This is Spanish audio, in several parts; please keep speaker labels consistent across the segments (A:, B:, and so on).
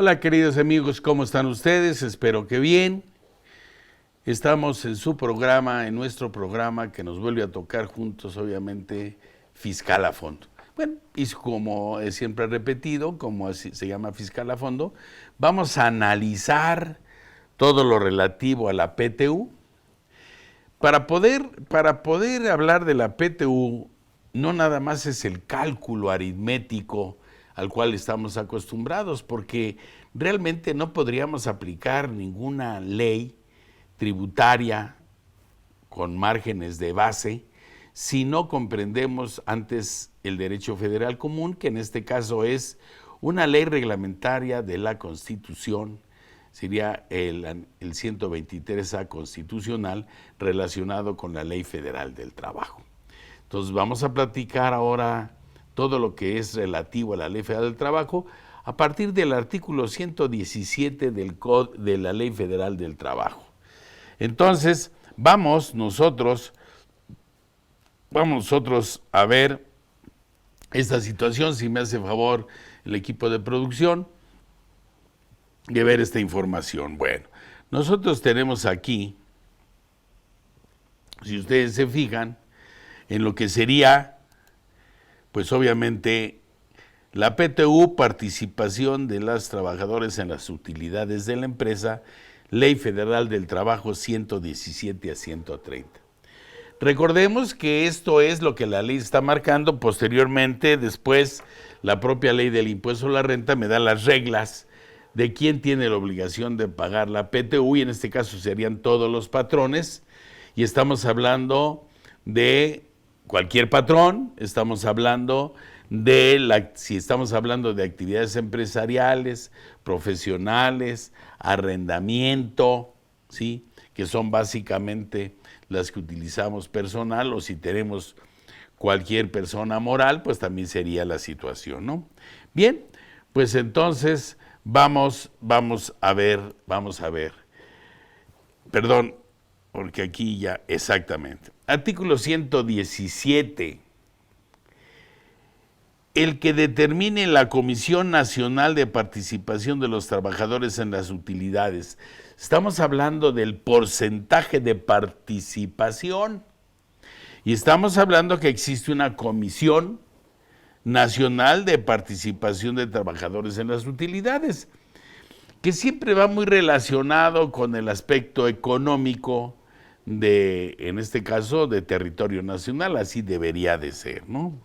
A: Hola queridos amigos, ¿cómo están ustedes? Espero que bien. Estamos en su programa, en nuestro programa que nos vuelve a tocar juntos, obviamente, Fiscal a Fondo. Bueno, y como siempre he repetido, como así se llama Fiscal a Fondo, vamos a analizar todo lo relativo a la PTU. Para poder hablar de la PTU, no nada más es el cálculo aritmético al cual estamos acostumbrados, porque realmente no podríamos aplicar ninguna ley tributaria con márgenes de base si no comprendemos antes el derecho federal común, que en este caso es una ley reglamentaria de la Constitución, sería el 123A constitucional relacionado con la Ley Federal del Trabajo. Entonces vamos a platicar ahora todo lo que es relativo a la Ley Federal del Trabajo a partir del artículo 117 de la Ley Federal del Trabajo. Entonces, vamos nosotros a ver esta situación, si me hace favor el equipo de producción, de ver esta información. Bueno, nosotros tenemos aquí, si ustedes se fijan, en lo que sería, pues obviamente, la PTU, participación de los trabajadores en las utilidades de la empresa, Ley Federal del Trabajo 117 a 130. Recordemos que esto es lo que la ley está marcando. Posteriormente, después, la propia ley del impuesto a la renta me da las reglas de quién tiene la obligación de pagar la PTU, y en este caso serían todos los patrones, y estamos hablando de cualquier patrón, estamos hablando si estamos hablando de actividades empresariales, profesionales, arrendamiento, ¿sí?, que son básicamente las que utilizamos personal, o si tenemos cualquier persona moral, pues también sería la situación, ¿no? Bien, pues entonces vamos a ver, perdón, porque aquí ya, exactamente. Artículo 117. El que determine la Comisión Nacional de Participación de los Trabajadores en las Utilidades. Estamos hablando del porcentaje de participación y estamos hablando que existe una Comisión Nacional de Participación de Trabajadores en las Utilidades, que siempre va muy relacionado con el aspecto económico de, en este caso, de territorio nacional. Así debería de ser, ¿no?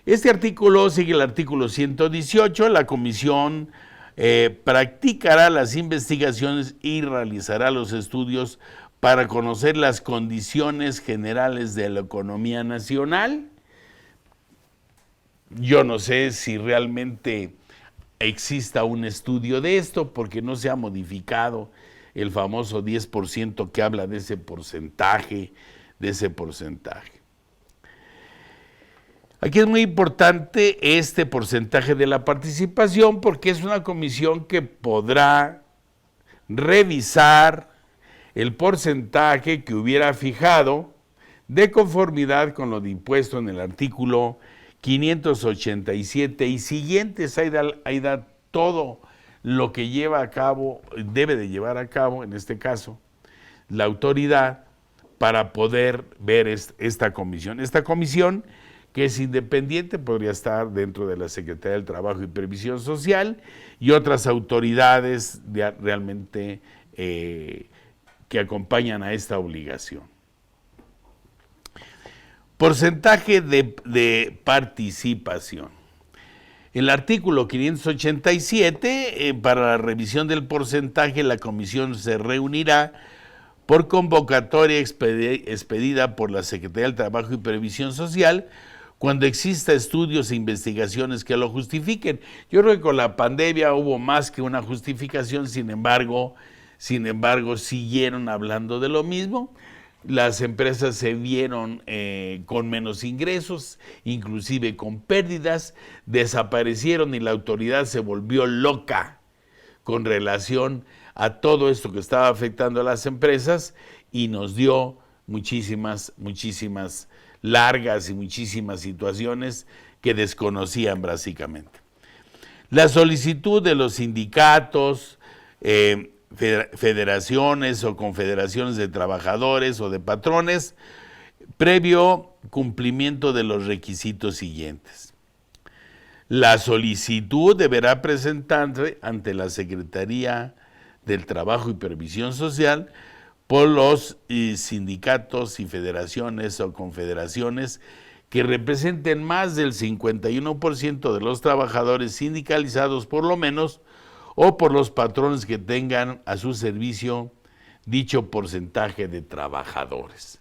A: Este artículo sigue el artículo 118, la comisión practicará las investigaciones y realizará los estudios para conocer las condiciones generales de la economía nacional. Yo no sé si realmente exista un estudio de esto, porque no se ha modificado el famoso 10% que habla de ese porcentaje, Aquí es muy importante este porcentaje de la participación, porque es una comisión que podrá revisar el porcentaje que hubiera fijado de conformidad con lo dispuesto en el artículo 587 y siguientes. Ahí da todo lo que debe de llevar a cabo, en este caso, la autoridad para poder ver esta comisión. Esta comisión, que es independiente, podría estar dentro de la Secretaría del Trabajo y Previsión Social y otras autoridades realmente que acompañan a esta obligación. Porcentaje de participación. El artículo 587, para la revisión del porcentaje, la comisión se reunirá por convocatoria expedida por la Secretaría del Trabajo y Previsión Social, cuando exista estudios e investigaciones que lo justifiquen. Yo creo que con la pandemia hubo más que una justificación, sin embargo, siguieron hablando de lo mismo. Las empresas se vieron con menos ingresos, inclusive con pérdidas, desaparecieron y la autoridad se volvió loca con relación a todo esto que estaba afectando a las empresas y nos dio muchísimas largas y muchísimas situaciones que desconocían básicamente. La solicitud de los sindicatos, federaciones o confederaciones de trabajadores o de patrones, previo cumplimiento de los requisitos siguientes. La solicitud deberá presentarse ante la Secretaría del Trabajo y Previsión Social por los sindicatos y federaciones o confederaciones que representen más del 51% de los trabajadores sindicalizados por lo menos, o por los patrones que tengan a su servicio dicho porcentaje de trabajadores.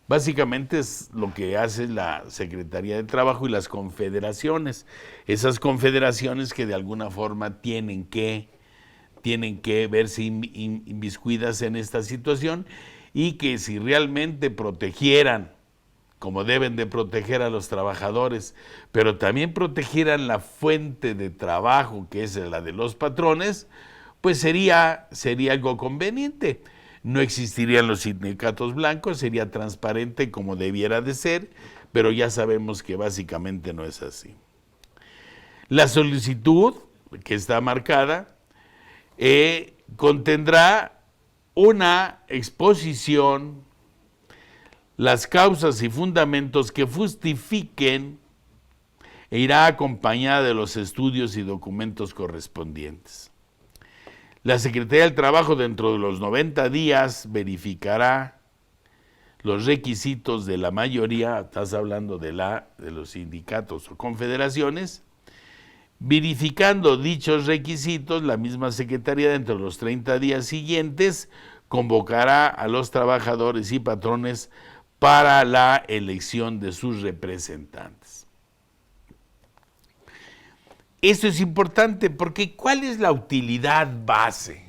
A: Básicamente es lo que hace la Secretaría de Trabajo y las confederaciones. Esas confederaciones que de alguna forma tienen que verse inmiscuidas en esta situación, y que si realmente protegieran, como deben de proteger a los trabajadores, pero también protegieran la fuente de trabajo, que es la de los patrones, pues sería algo conveniente. No existirían los sindicatos blancos, sería transparente como debiera de ser, pero ya sabemos que básicamente no es así. La solicitud que está marcada contendrá una exposición, las causas y fundamentos que justifiquen, e irá acompañada de los estudios y documentos correspondientes. La Secretaría del Trabajo dentro de los 90 días verificará los requisitos de la mayoría, estás hablando de los sindicatos o confederaciones. Verificando dichos requisitos, la misma Secretaría dentro de los 30 días siguientes convocará a los trabajadores y patrones para la elección de sus representantes. Esto es importante porque ¿cuál es la utilidad base?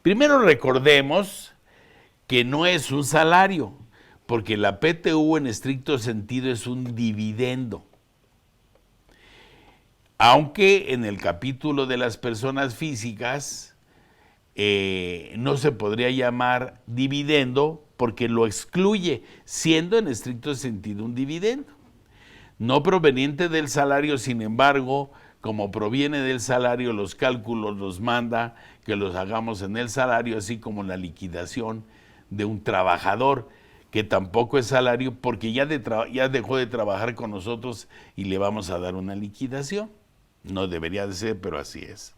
A: Primero recordemos que no es un salario, porque la PTU en estricto sentido es un dividendo. Aunque en el capítulo de las personas físicas no se podría llamar dividendo porque lo excluye, siendo en estricto sentido un dividendo. No proveniente del salario, sin embargo, como proviene del salario, los cálculos los manda que los hagamos en el salario, así como la liquidación de un trabajador, que tampoco es salario porque ya dejó de trabajar con nosotros y le vamos a dar una liquidación. No debería de ser, pero así es.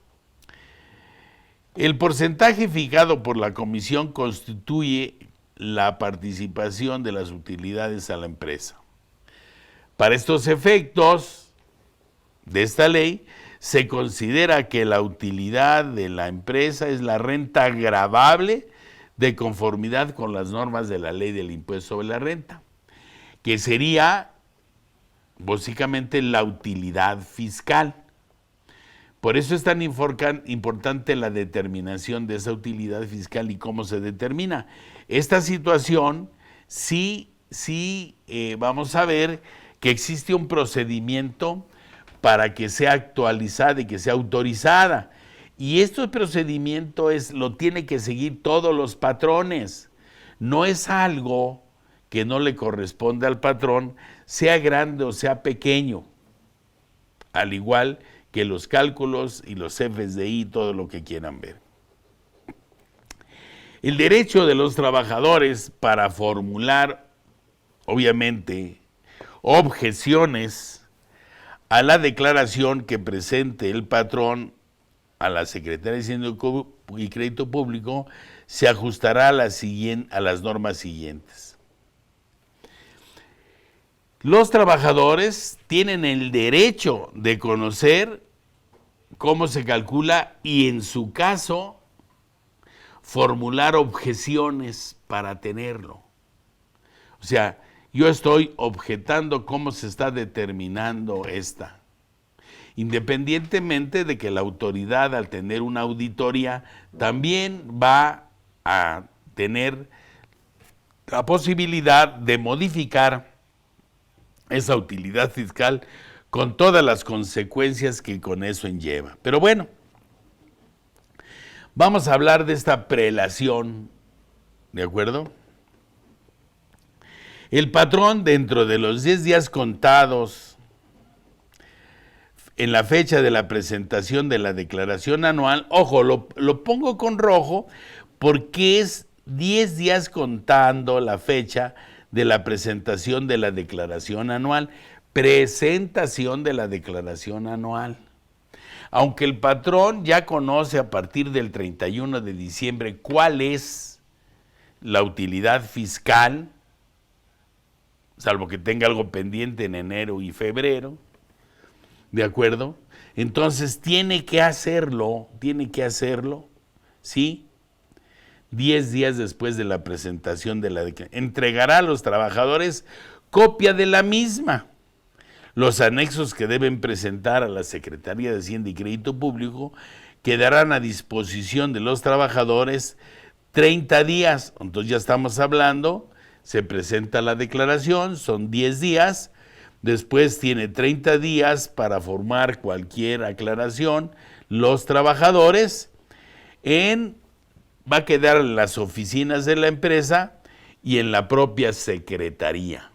A: El porcentaje fijado por la comisión constituye la participación de las utilidades a la empresa. Para estos efectos de esta ley, se considera que la utilidad de la empresa es la renta gravable de conformidad con las normas de la ley del impuesto sobre la renta, que sería básicamente la utilidad fiscal. Por eso es tan importante la determinación de esa utilidad fiscal y cómo se determina. Esta situación sí vamos a ver que existe un procedimiento para que sea actualizada y que sea autorizada. Y este procedimiento lo tiene que seguir todos los patrones. No es algo que no le corresponde al patrón, sea grande o sea pequeño. Al igual que los cálculos y los FSDI, todo lo que quieran ver. El derecho de los trabajadores para formular, obviamente, objeciones a la declaración que presente el patrón a la Secretaría de Hacienda y Crédito Público se ajustará a las normas siguientes. Los trabajadores tienen el derecho de conocer cómo se calcula y, en su caso, formular objeciones para tenerlo. O sea, yo estoy objetando cómo se está determinando esta. Independientemente de que la autoridad, al tener una auditoría, también va a tener la posibilidad de modificar esa utilidad fiscal con todas las consecuencias que con eso conlleva. Pero bueno, vamos a hablar de esta prelación, ¿de acuerdo? El patrón, dentro de los 10 días contados en la fecha de la presentación de la declaración anual. Ojo, lo pongo con rojo porque es 10 días contando la fecha de la presentación de la declaración anual. Presentación de la declaración anual. Aunque el patrón ya conoce a partir del 31 de diciembre cuál es la utilidad fiscal, salvo que tenga algo pendiente en enero y febrero, ¿de acuerdo? Entonces tiene que hacerlo, ¿sí? 10 días después de la presentación de la declaración. Entregará a los trabajadores copia de la misma. Los anexos que deben presentar a la Secretaría de Hacienda y Crédito Público quedarán a disposición de los trabajadores 30 días. Entonces ya estamos hablando, se presenta la declaración, son 10 días, después tiene 30 días para formar cualquier aclaración los trabajadores, va a quedar en las oficinas de la empresa y en la propia Secretaría,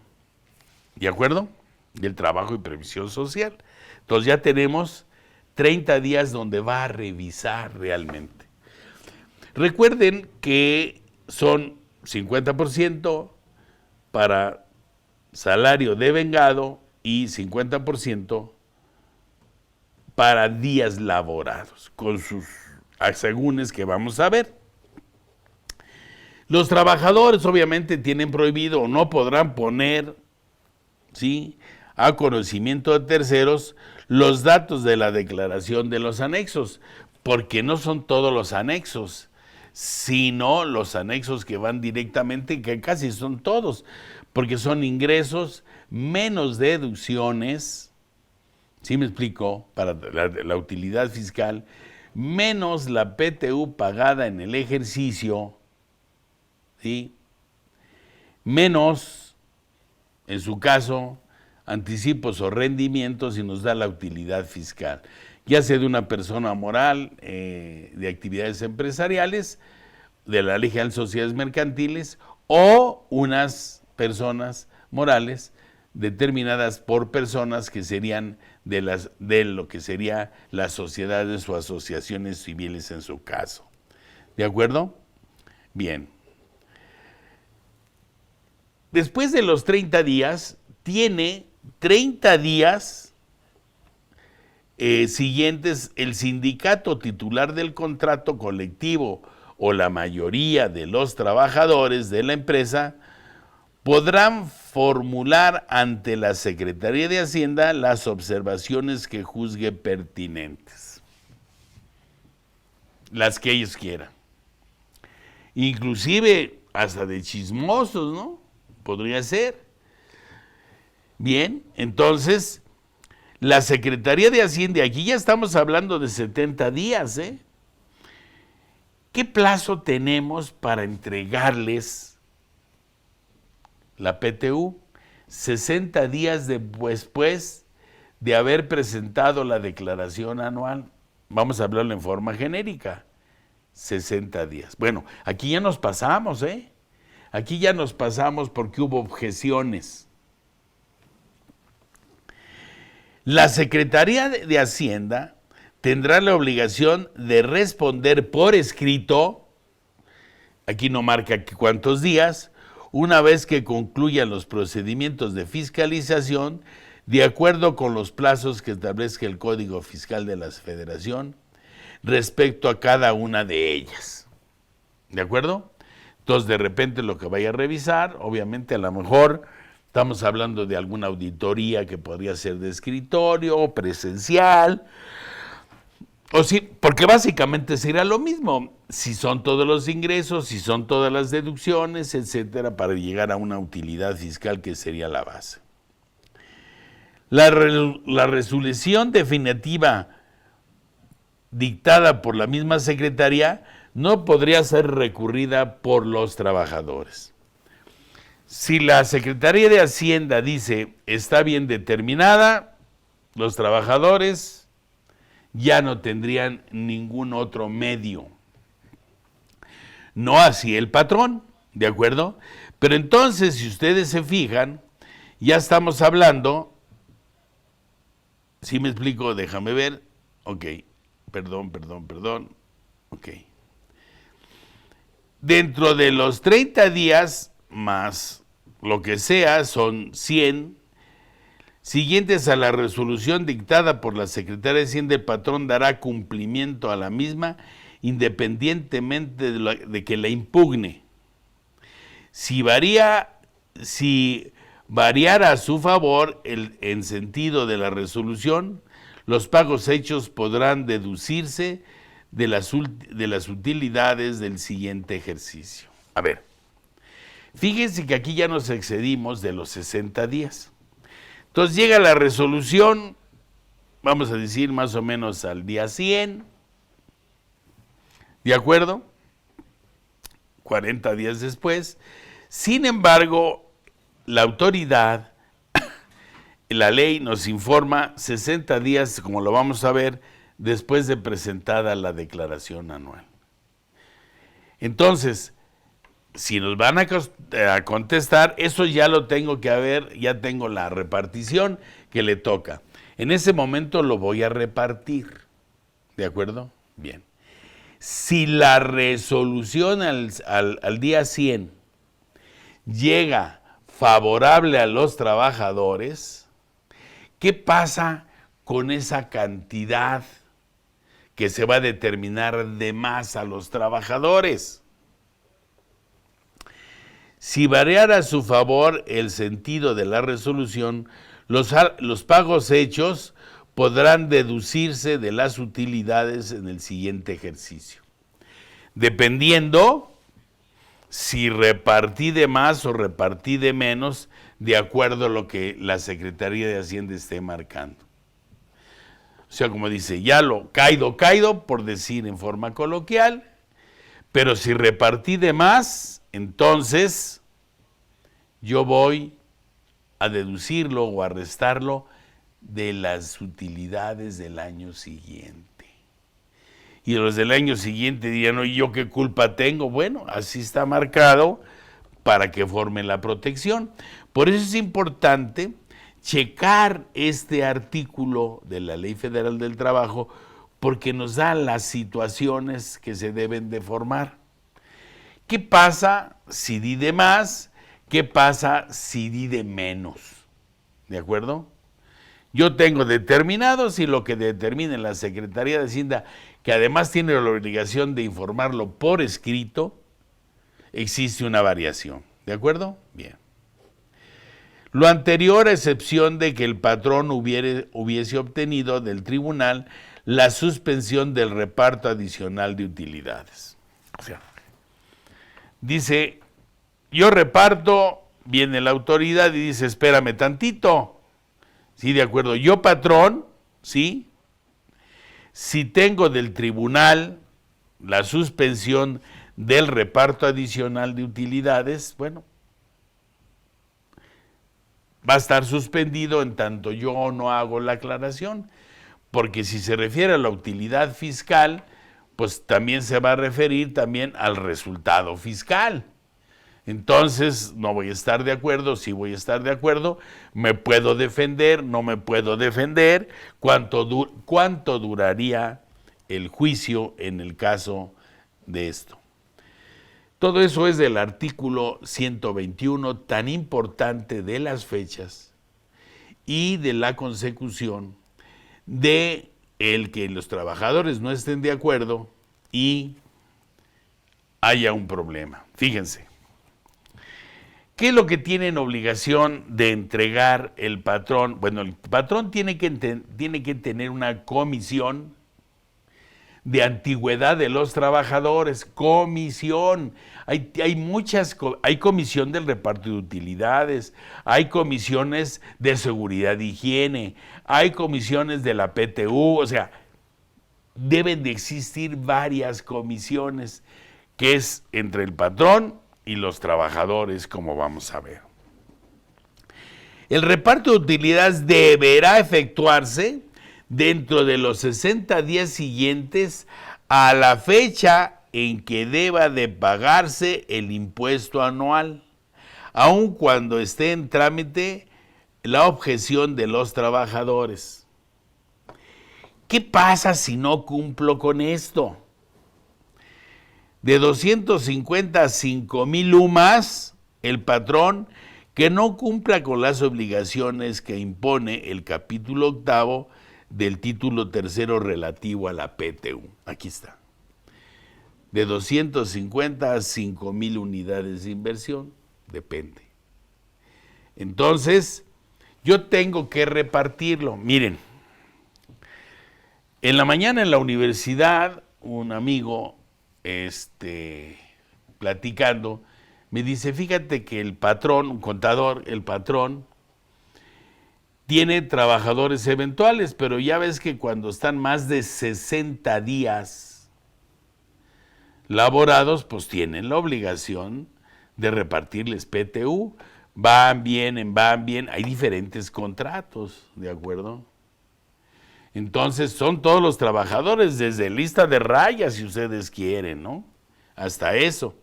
A: ¿de acuerdo?, del Trabajo y Previsión Social. Entonces ya tenemos 30 días donde va a revisar realmente. Recuerden que son 50% para salario devengado y 50% para días laborados, con sus asegúnes que vamos a ver. Los trabajadores obviamente tienen prohibido o no podrán poner, ¿sí?, a conocimiento de terceros los datos de la declaración de los anexos, porque no son todos los anexos, sino los anexos que van directamente, que casi son todos, porque son ingresos menos deducciones, ¿sí me explico?, para la utilidad fiscal, menos la PTU pagada en el ejercicio, ¿sí?, menos, en su caso, anticipos o rendimientos, y nos da la utilidad fiscal, ya sea de una persona moral, de actividades empresariales, de la Ley General de Sociedades Mercantiles, o unas personas morales determinadas por personas que serían de lo que sería las sociedades o asociaciones civiles en su caso. ¿De acuerdo? Bien. Después de los 30 días, tiene 30 días siguientes el sindicato titular del contrato colectivo o la mayoría de los trabajadores de la empresa podrán formular ante la Secretaría de Hacienda las observaciones que juzgue pertinentes, las que ellos quieran, inclusive hasta de chismosos, ¿no? Podría ser. Bien, entonces, la Secretaría de Hacienda, aquí ya estamos hablando de 70 días, ¿eh? ¿Qué plazo tenemos para entregarles la PTU? 60 días después de haber presentado la declaración anual. Vamos a hablarlo en forma genérica. 60 días. Bueno, aquí ya nos pasamos, ¿eh? Aquí ya nos pasamos porque hubo objeciones. La Secretaría de Hacienda tendrá la obligación de responder por escrito, aquí no marca cuántos días, una vez que concluyan los procedimientos de fiscalización, de acuerdo con los plazos que establezca el Código Fiscal de la Federación, respecto a cada una de ellas. ¿De acuerdo? Entonces, de repente lo que vaya a revisar, obviamente a lo mejor estamos hablando de alguna auditoría que podría ser de escritorio o presencial, o sí, porque básicamente será lo mismo, si son todos los ingresos, si son todas las deducciones, etcétera, para llegar a una utilidad fiscal que sería la base. La resolución definitiva dictada por la misma Secretaría no podría ser recurrida por los trabajadores. Si la Secretaría de Hacienda dice está bien determinada, los trabajadores ya no tendrían ningún otro medio. No así el patrón, ¿de acuerdo? Pero entonces, si ustedes se fijan, ya estamos hablando ¿Sí me explico? Déjame ver. Ok, perdón. Ok. Dentro de los 30 días más lo que sea, son 100 siguientes a la resolución dictada por la Secretaría de Hacienda, el patrón dará cumplimiento a la misma independientemente de que la impugne. Si variara a su favor en sentido de la resolución, los pagos hechos podrán deducirse de las utilidades del siguiente ejercicio. A ver, fíjense que aquí ya nos excedimos de los 60 días. Entonces llega la resolución, vamos a decir más o menos al día 100, ¿de acuerdo? 40 días después. Sin embargo, la autoridad, la ley nos informa 60 días, como lo vamos a ver, después de presentada la declaración anual. Entonces, si nos van a contestar, eso ya lo tengo que haber, ya tengo la repartición que le toca. En ese momento lo voy a repartir, ¿de acuerdo? Bien. Si la resolución al día 100 llega favorable a los trabajadores, ¿qué pasa con esa cantidad que se va a determinar de más a los trabajadores? Si variara a su favor el sentido de la resolución, los pagos hechos podrán deducirse de las utilidades en el siguiente ejercicio, dependiendo si repartí de más o repartí de menos, de acuerdo a lo que la Secretaría de Hacienda esté marcando. O sea, como dice, ya lo caído, por decir en forma coloquial, pero si repartí de más, entonces yo voy a deducirlo o a restarlo de las utilidades del año siguiente. Y los del año siguiente dirán, no, ¿y yo qué culpa tengo? Bueno, así está marcado para que forme la protección. Por eso es importante checar este artículo de la Ley Federal del Trabajo, porque nos da las situaciones que se deben de formar. ¿Qué pasa si di de más? ¿Qué pasa si di de menos? ¿De acuerdo? Yo tengo determinado si lo que determine la Secretaría de Hacienda, que además tiene la obligación de informarlo por escrito, existe una variación. ¿De acuerdo? Bien. Lo anterior, a excepción de que el patrón hubiese obtenido del tribunal la suspensión del reparto adicional de utilidades. O sea, dice, yo reparto, viene la autoridad y dice, espérame tantito. Sí, de acuerdo. Yo, patrón, ¿sí? Si tengo del tribunal la suspensión del reparto adicional de utilidades, bueno, va a estar suspendido en tanto yo no hago la aclaración, porque si se refiere a la utilidad fiscal, pues también se va a referir también al resultado fiscal. Entonces, no voy a estar de acuerdo, sí voy a estar de acuerdo, me puedo defender, no me puedo defender, cuánto duraría el juicio en el caso de esto. Todo eso es del artículo 121, tan importante de las fechas y de la consecución de el que los trabajadores no estén de acuerdo y haya un problema. Fíjense. ¿Qué es lo que tienen obligación de entregar el patrón? Bueno, el patrón tiene que tener una comisión de antigüedad de los trabajadores, comisión. Hay comisión del reparto de utilidades, hay comisiones de seguridad e higiene, hay comisiones de la PTU, o sea, deben de existir varias comisiones, que es entre el patrón y los trabajadores, como vamos a ver. El reparto de utilidades deberá efectuarse dentro de los 60 días siguientes a la fecha en que deba de pagarse el impuesto anual, aun cuando esté en trámite la objeción de los trabajadores. ¿Qué pasa si no cumplo con esto? De 250 a 5,000 UMAS, el patrón que no cumpla con las obligaciones que impone el capítulo 8 del título 3 relativo a la PTU. Aquí está. De 250 a 5,000 unidades de inversión, depende. Entonces, yo tengo que repartirlo. Miren, en la mañana en la universidad, un amigo, platicando, me dice, fíjate que el patrón, un contador, el patrón, tiene trabajadores eventuales, pero ya ves que cuando están más de 60 días laborados, pues tienen la obligación de repartirles PTU. Van bien, hay diferentes contratos, ¿de acuerdo? Entonces son todos los trabajadores, desde lista de rayas, si ustedes quieren, ¿no? Hasta eso.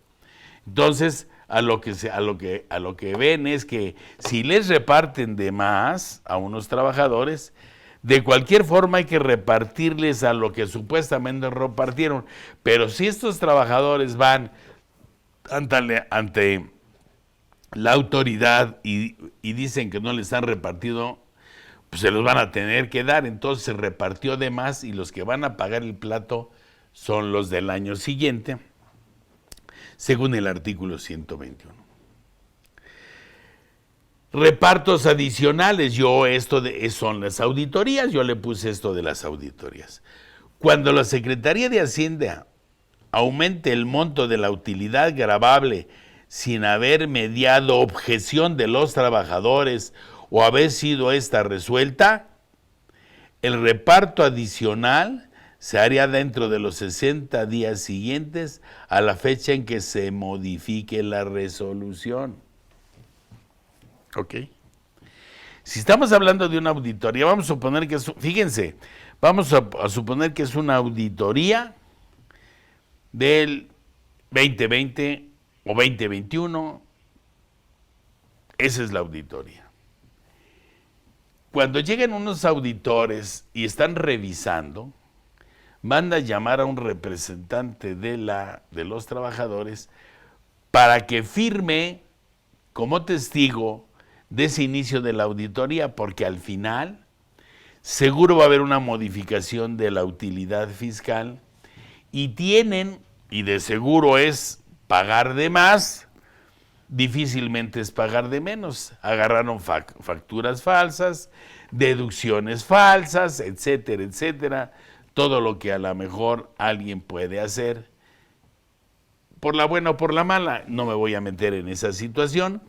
A: Entonces, a lo que ven es que si les reparten de más a unos trabajadores, de cualquier forma hay que repartirles a lo que supuestamente repartieron. Pero si estos trabajadores van ante la autoridad y dicen que no les han repartido, pues se los van a tener que dar. Entonces se repartió de más y los que van a pagar el plato son los del año siguiente, según el artículo 121. Repartos adicionales, son las auditorías, yo le puse esto de las auditorías. Cuando la Secretaría de Hacienda aumente el monto de la utilidad gravable sin haber mediado objeción de los trabajadores o haber sido esta resuelta, el reparto adicional se haría dentro de los 60 días siguientes a la fecha en que se modifique la resolución. ¿Ok? Si estamos hablando de una auditoría, vamos a suponer que fíjense, vamos a suponer que es una auditoría del 2020 o 2021, esa es la auditoría. Cuando lleguen unos auditores y están revisando, manda a llamar a un representante de los trabajadores para que firme como testigo de ese inicio de la auditoría, porque al final seguro va a haber una modificación de la utilidad fiscal y de seguro es pagar de más, difícilmente es pagar de menos. Agarraron facturas falsas, deducciones falsas, etcétera, etcétera. Todo lo que a lo mejor alguien puede hacer, por la buena o por la mala, no me voy a meter en esa situación,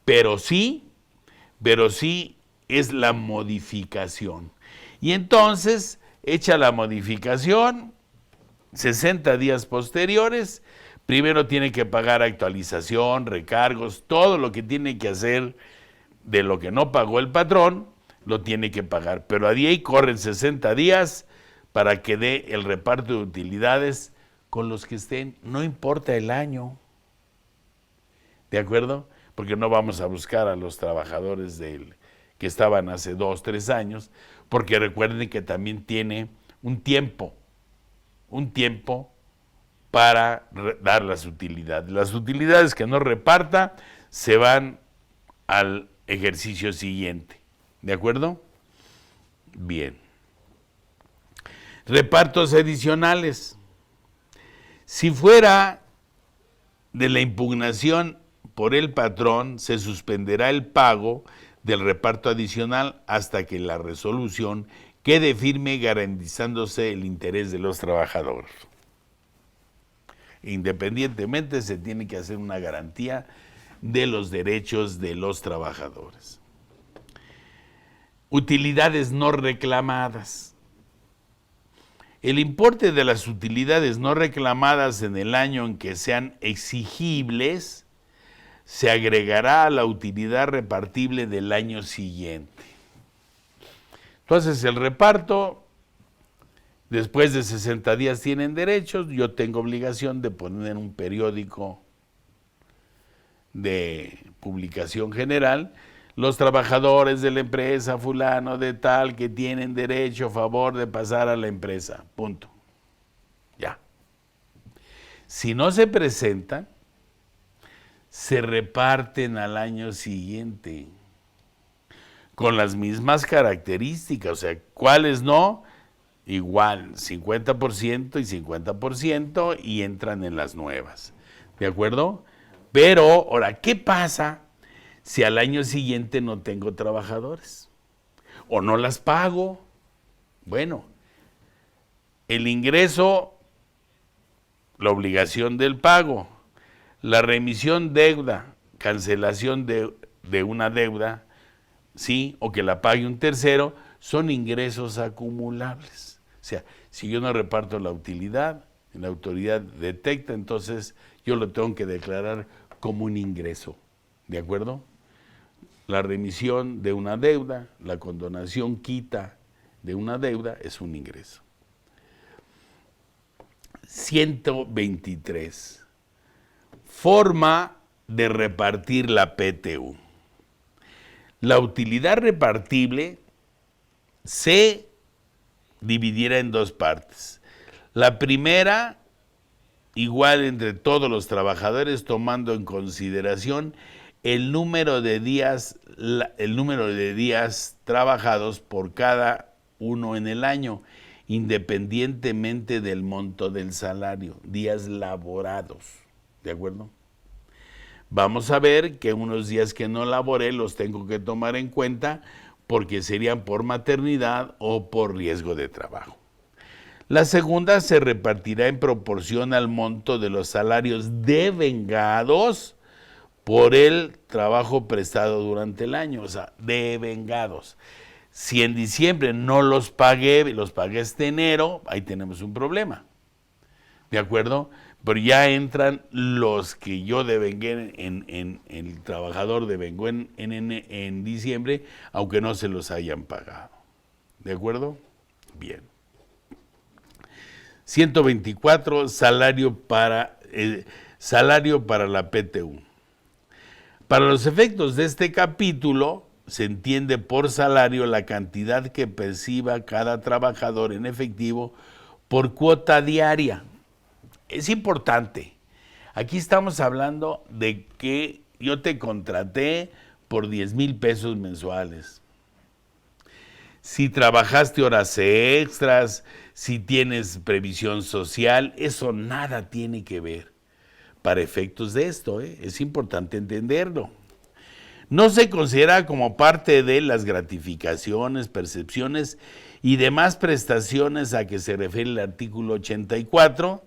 A: pero sí es la modificación. Y entonces, hecha la modificación, 60 días posteriores, primero tiene que pagar actualización, recargos, todo lo que tiene que hacer de lo que no pagó el patrón, lo tiene que pagar. Pero de ahí corren 60 días para que dé el reparto de utilidades con los que estén, no importa el año. ¿De acuerdo? Porque no vamos a buscar a los trabajadores que estaban hace 2, 3 años, porque recuerden que también tiene un tiempo para dar las utilidades. Las utilidades que no reparta se van al ejercicio siguiente. ¿De acuerdo? Bien. Repartos adicionales. Si fuera de la impugnación por el patrón, se suspenderá el pago del reparto adicional hasta que la resolución quede firme, garantizándose el interés de los trabajadores. Independientemente, se tiene que hacer una garantía de los derechos de los trabajadores. Utilidades no reclamadas. El importe de las utilidades no reclamadas en el año en que sean exigibles se agregará a la utilidad repartible del año siguiente. Entonces, el reparto, después de 60 días tienen derechos, yo tengo obligación de poner en un periódico de publicación general los trabajadores de la empresa fulano de tal que tienen derecho a favor de pasar a la empresa. Punto. Ya. Si no se presentan, se reparten al año siguiente con las mismas características. O sea, ¿cuáles no? Igual, 50% y 50% y entran en las nuevas. ¿De acuerdo? Pero, ahora, ¿qué pasa si al año siguiente no tengo trabajadores? ¿O no las pago? Bueno, el ingreso, la obligación del pago, la remisión deuda, cancelación de una deuda, ¿sí? O que la pague un tercero, son ingresos acumulables. O sea, si yo no reparto la utilidad, la autoridad detecta, entonces yo lo tengo que declarar como un ingreso. ¿De acuerdo? La remisión de una deuda, la condonación quita de una deuda es un ingreso. 123. Forma de repartir la PTU. La utilidad repartible se dividirá en dos partes. La primera, igual entre todos los trabajadores, tomando en consideración el número de días trabajados por cada uno en el año, independientemente del monto del salario, días laborados. ¿De acuerdo? Vamos a ver que unos días que no laboré los tengo que tomar en cuenta porque serían por maternidad o por riesgo de trabajo. La segunda se repartirá en proporción al monto de los salarios devengados por el trabajo prestado durante el año, o sea, devengados. Si en diciembre no los pagué este enero, ahí tenemos un problema. ¿De acuerdo? Pero ya entran los que yo devengué el trabajador devengó en diciembre, aunque no se los hayan pagado. ¿De acuerdo? Bien. 124, salario para la PTU. Para los efectos de este capítulo, se entiende por salario la cantidad que perciba cada trabajador en efectivo por cuota diaria. Es importante. Aquí estamos hablando de que yo te contraté por 10,000 pesos mensuales. Si trabajaste horas extras, si tienes previsión social, eso nada tiene que ver para efectos de esto, es importante entenderlo. No se considera como parte de las gratificaciones, percepciones y demás prestaciones a que se refiere el artículo 84,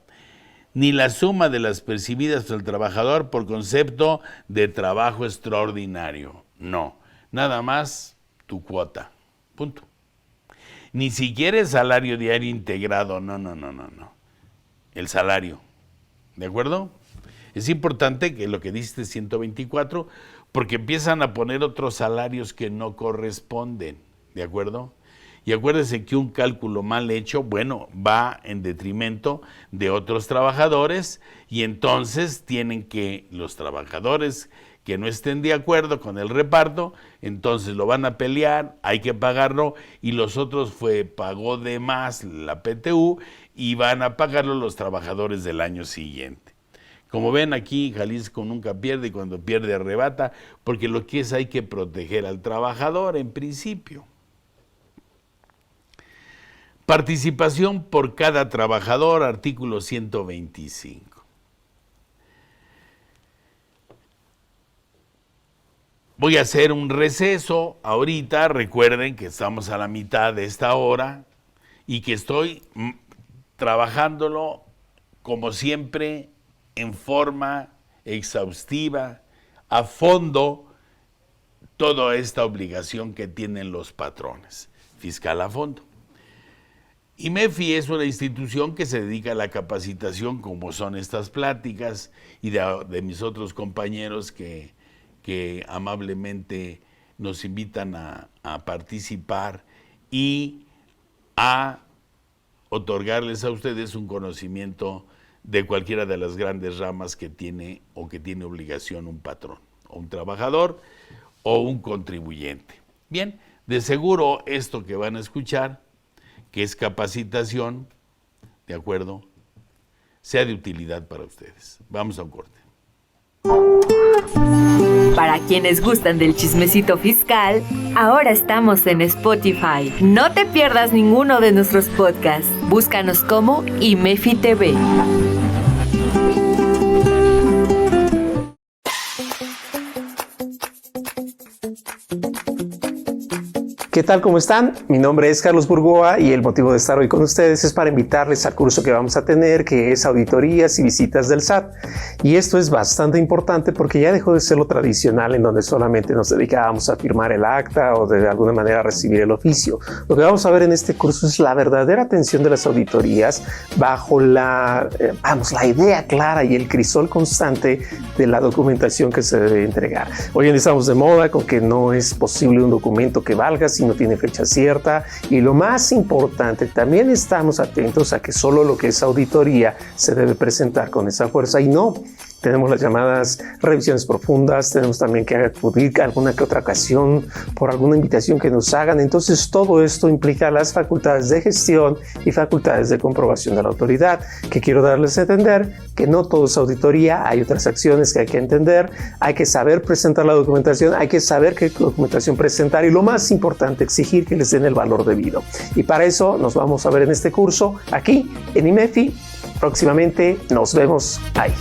A: ni la suma de las percibidas por el trabajador por concepto de trabajo extraordinario. No, nada más tu cuota. Punto. Ni siquiera el salario diario integrado, no. El salario. ¿De acuerdo? Es importante que lo que dice 124, porque empiezan a poner otros salarios que no corresponden. ¿De acuerdo? Y acuérdense que un cálculo mal hecho, bueno, va en detrimento de otros trabajadores y entonces tienen que los trabajadores que no estén de acuerdo con el reparto, entonces lo van a pelear, hay que pagarlo y los otros pagó de más la PTU y van a pagarlo los trabajadores del año siguiente. Como ven aquí, Jalisco nunca pierde y cuando pierde arrebata, porque lo que hay que proteger al trabajador en principio. Participación por cada trabajador, artículo 125. Voy a hacer un receso ahorita, recuerden que estamos a la mitad de esta hora y que estoy trabajándolo como siempre en forma exhaustiva, a fondo, toda esta obligación que tienen los patrones, fiscal a fondo. IMEFI es una institución que se dedica a la capacitación, como son estas pláticas, y de mis otros compañeros que amablemente nos invitan a participar y a otorgarles a ustedes un conocimiento de cualquiera de las grandes ramas que tiene o que tiene obligación un patrón, o un trabajador, o un contribuyente. Bien, de seguro esto que van a escuchar, que es capacitación, ¿de acuerdo?, sea de utilidad para ustedes. Vamos a un corte.
B: Para quienes gustan del chismecito fiscal, ahora estamos en Spotify. No te pierdas ninguno de nuestros podcasts. Búscanos como IMEFI TV.
C: ¿Qué tal? ¿Cómo están? Mi nombre es Carlos Burgoa y el motivo de estar hoy con ustedes es para invitarles al curso que vamos a tener, que es auditorías y visitas del SAT. Y esto es bastante importante porque ya dejó de ser lo tradicional en donde solamente nos dedicábamos a firmar el acta o de alguna manera recibir el oficio. Lo que vamos a ver en este curso es la verdadera atención de las auditorías bajo la idea clara y el crisol constante de la documentación que se debe entregar. Hoy en día estamos de moda con que no es posible un documento que valga si no tiene fecha cierta, y lo más importante, también estamos atentos a que solo lo que es auditoría se debe presentar con esa fuerza, y no. Tenemos las llamadas revisiones profundas, tenemos también que acudir a alguna que otra ocasión por alguna invitación que nos hagan. Entonces todo esto implica las facultades de gestión y facultades de comprobación de la autoridad, que quiero darles a entender que no todo es auditoría, hay otras acciones que hay que entender, hay que saber presentar la documentación, hay que saber qué documentación presentar y lo más importante, exigir que les den el valor debido. Y para eso nos vamos a ver en este curso aquí en IMEFI. Próximamente nos vemos ahí.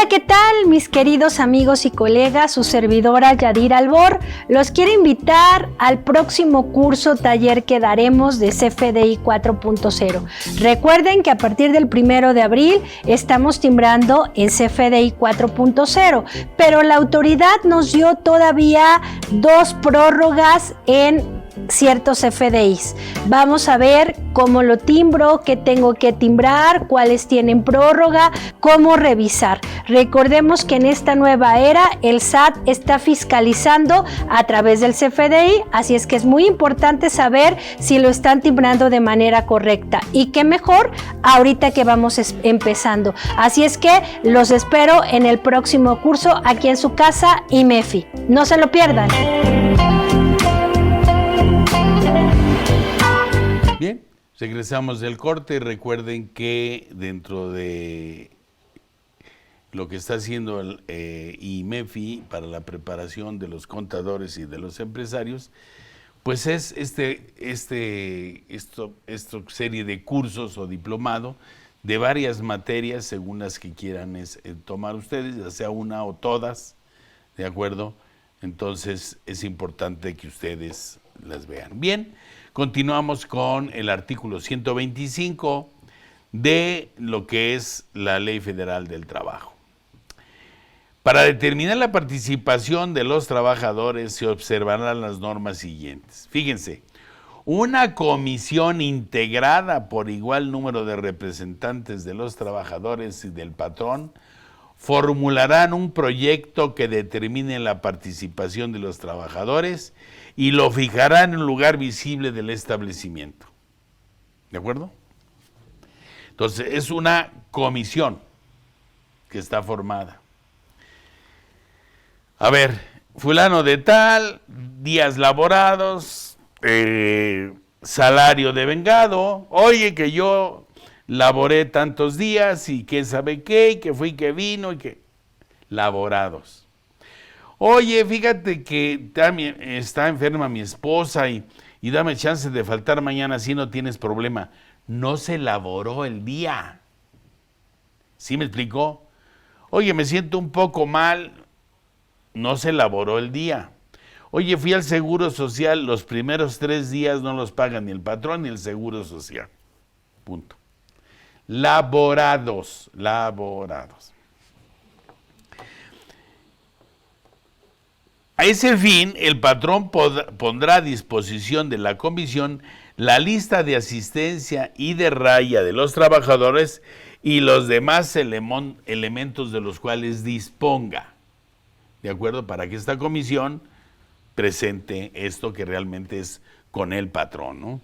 D: ¿Qué tal, mis queridos amigos y colegas? Su servidora Yadira Albor los quiere invitar al próximo curso taller que daremos de CFDI 4.0. Recuerden que a partir del 1 de abril estamos timbrando en CFDI 4.0, pero la autoridad nos dio todavía 2 prórrogas en ciertos FDIs. Vamos a ver cómo lo timbro, qué tengo que timbrar, cuáles tienen prórroga, cómo revisar. Recordemos que en esta nueva era el SAT está fiscalizando a través del CFDI, así es que es muy importante saber si lo están timbrando de manera correcta, y qué mejor ahorita que vamos empezando. Así es que los espero en el próximo curso aquí en su casa IMEFI. No se lo pierdan.
A: Bien, regresamos del corte y recuerden que dentro de lo que está haciendo el IMEFI para la preparación de los contadores y de los empresarios, pues es esta serie de cursos o diplomado de varias materias según las que quieran tomar ustedes, ya sea una o todas, ¿de acuerdo? Entonces es importante que ustedes las vean. Bien, continuamos con el artículo 125 de lo que es la Ley Federal del Trabajo. Para determinar la participación de los trabajadores se observarán las normas siguientes. Fíjense, una comisión integrada por igual número de representantes de los trabajadores y del patrón formularán un proyecto que determine la participación de los trabajadores y lo fijarán en un lugar visible del establecimiento. ¿De acuerdo? Entonces, es una comisión que está formada. A ver, fulano de tal, días laborados, salario devengado, oye que yo laboré tantos días y que sabe qué, y que fui que vino y que... Laborados. Oye, fíjate que está enferma mi esposa y dame chance de faltar mañana si no tienes problema. No se laboró el día. ¿Sí me explicó? Oye, me siento un poco mal. No se laboró el día. Oye, fui al Seguro Social, los primeros 3 días no los paga ni el patrón ni el Seguro Social. Punto. Laborados. A ese fin, el patrón pondrá a disposición de la comisión la lista de asistencia y de raya de los trabajadores y los demás elementos de los cuales disponga. ¿De acuerdo? Para que esta comisión presente esto que realmente es con el patrón, ¿no?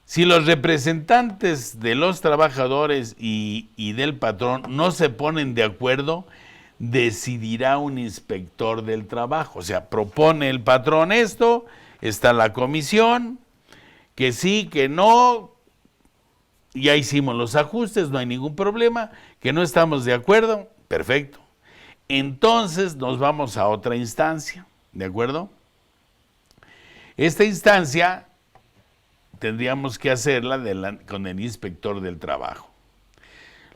A: Si los representantes de los trabajadores y del patrón no se ponen de acuerdo, decidirá un inspector del trabajo. O sea, propone el patrón esto, está la comisión, que sí, que no, ya hicimos los ajustes, no hay ningún problema, que no estamos de acuerdo, perfecto. Entonces nos vamos a otra instancia, ¿de acuerdo? Esta instancia tendríamos que hacerla con el inspector del trabajo.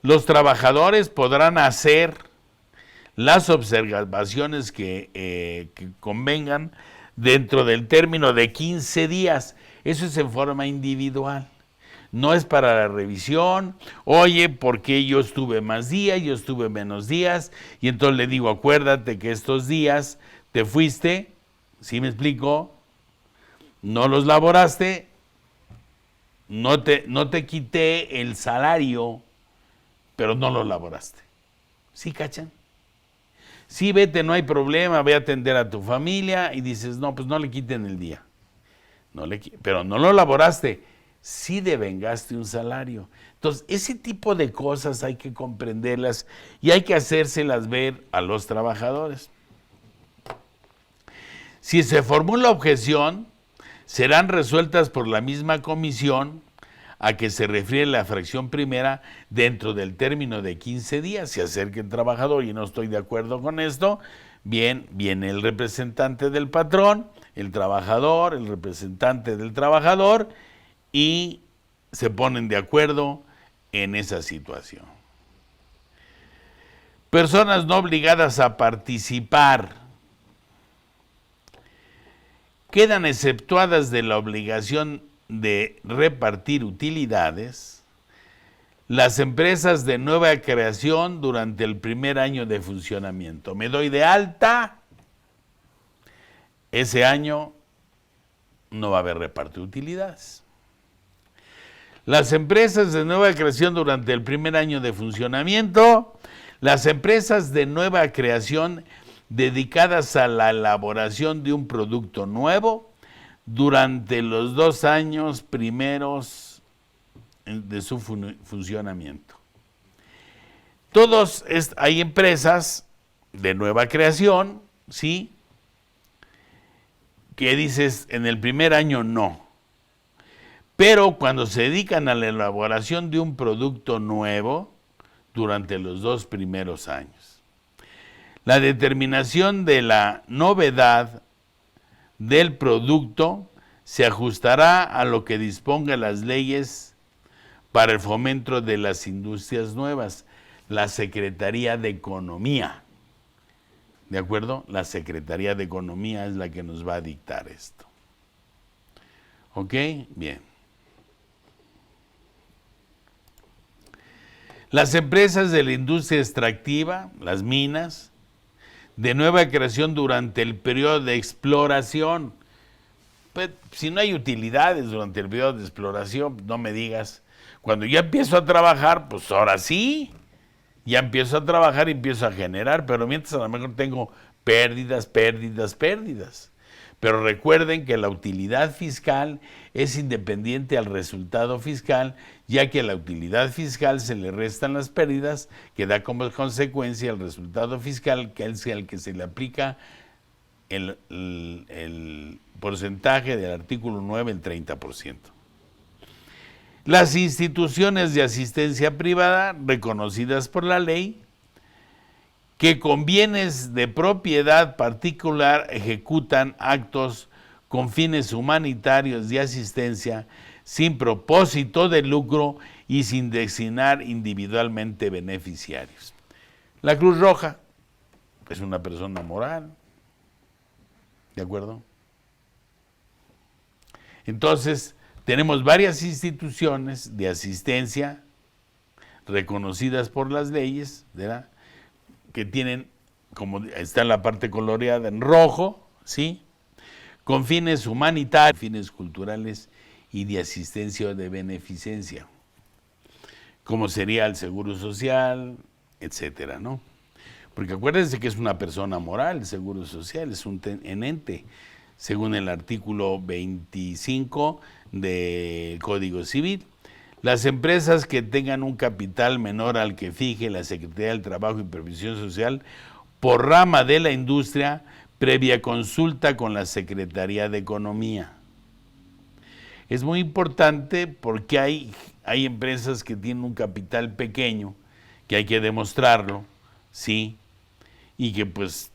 A: Los trabajadores podrán hacer las observaciones que convengan dentro del término de 15 días. Eso es en forma individual. No es para la revisión. Oye, ¿por qué yo estuve más días, yo estuve menos días? Y entonces le digo, acuérdate que estos días te fuiste, ¿sí me explico? No los laboraste, no te quité el salario, pero no los laboraste. ¿Sí cachan? Sí, vete, no hay problema, ve a atender a tu familia y dices, no, pues no le quiten el día. Pero no lo laboraste, sí devengaste un salario. Entonces, ese tipo de cosas hay que comprenderlas y hay que hacérselas ver a los trabajadores. Si se formula objeción, serán resueltas por la misma comisión a que se refiere la fracción primera dentro del término de 15 días. Se acerca el trabajador y no estoy de acuerdo con esto, bien, viene el representante del patrón, el trabajador, el representante del trabajador y se ponen de acuerdo en esa situación. Personas no obligadas a participar quedan exceptuadas de la obligación de repartir utilidades las empresas de nueva creación durante el primer año de funcionamiento. Me doy de alta, ese año no va a haber reparto de utilidades. Las empresas de nueva creación durante el primer año de funcionamiento, las empresas de nueva creación dedicadas a la elaboración de un producto nuevo durante los 2 años primeros de su funcionamiento. Hay empresas de nueva creación, ¿sí? Que dices, en el primer año no. Pero cuando se dedican a la elaboración de un producto nuevo, durante los 2 primeros años. La determinación de la novedad del producto se ajustará a lo que disponga las leyes para el fomento de las industrias nuevas, la Secretaría de Economía. ¿De acuerdo? La Secretaría de Economía es la que nos va a dictar esto. ¿Ok? Bien. Las empresas de la industria extractiva, las minas, de nueva creación durante el periodo de exploración. Pues, si no hay utilidades durante el periodo de exploración, no me digas. Cuando ya empiezo a trabajar, pues ahora sí, ya empiezo a trabajar y empiezo a generar, pero mientras a lo mejor tengo pérdidas. Pero recuerden que la utilidad fiscal es independiente al resultado fiscal, ya que a la utilidad fiscal se le restan las pérdidas, que da como consecuencia el resultado fiscal, que es el que se le aplica el porcentaje del artículo 9, el 30%. Las instituciones de asistencia privada reconocidas por la ley, que con bienes de propiedad particular ejecutan actos con fines humanitarios de asistencia sin propósito de lucro y sin designar individualmente beneficiarios. La Cruz Roja es una persona moral, ¿de acuerdo? Entonces, tenemos varias instituciones de asistencia reconocidas por las leyes, ¿verdad?, que tienen, como está en la parte coloreada en rojo, ¿sí?, con fines humanitarios, fines culturales y de asistencia o de beneficencia, como sería el Seguro Social, etcétera, ¿no? Porque acuérdense que es una persona moral, el Seguro Social es un ente. según el artículo 25 del Código Civil. Las empresas que tengan un capital menor al que fije la Secretaría del Trabajo y Previsión Social por rama de la industria, previa consulta con la Secretaría de Economía. Es muy importante porque hay empresas que tienen un capital pequeño, que hay que demostrarlo, sí, y que pues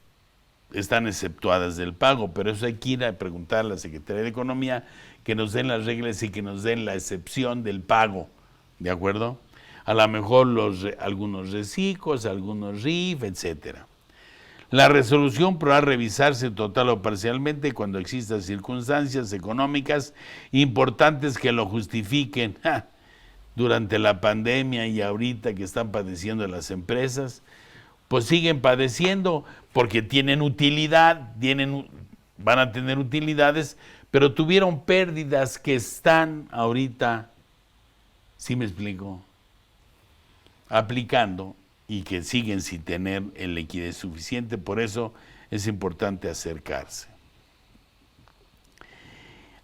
A: están exceptuadas del pago, pero eso hay que ir a preguntar a la Secretaría de Economía que nos den las reglas y que nos den la excepción del pago, ¿de acuerdo? A lo mejor algunos reciclos, algunos RIF, etcétera. La resolución podrá revisarse total o parcialmente cuando existan circunstancias económicas importantes que lo justifiquen. Durante la pandemia y ahorita que están padeciendo las empresas, pues siguen padeciendo porque tienen utilidad, van a tener utilidades, pero tuvieron pérdidas que están ahorita, ¿sí me explico?, aplicando y que siguen sin tener el liquidez suficiente. Por eso es importante acercarse.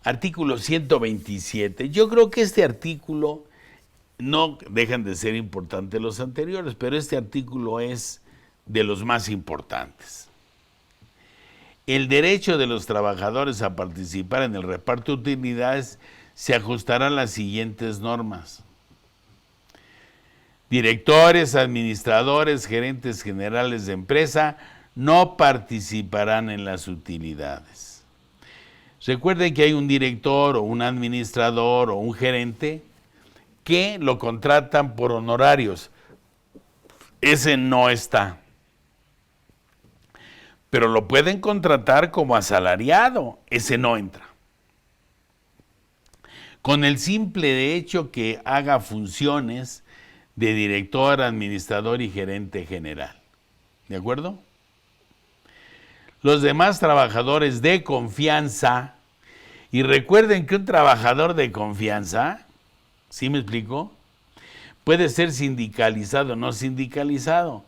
A: Artículo 127. Yo creo que este artículo, no dejan de ser importantes los anteriores, pero este artículo es de los más importantes. El derecho de los trabajadores a participar en el reparto de utilidades se ajustará a las siguientes normas. Directores, administradores, gerentes generales de empresa no participarán en las utilidades. Recuerden que hay un director o un administrador o un gerente que lo contratan por honorarios. Ese no está. Pero lo pueden contratar como asalariado. Ese no entra. Con el simple hecho que haga funciones de director, administrador y gerente general. ¿De acuerdo? Los demás trabajadores de confianza, y recuerden que un trabajador de confianza, ¿sí me explico?, puede ser sindicalizado o no sindicalizado.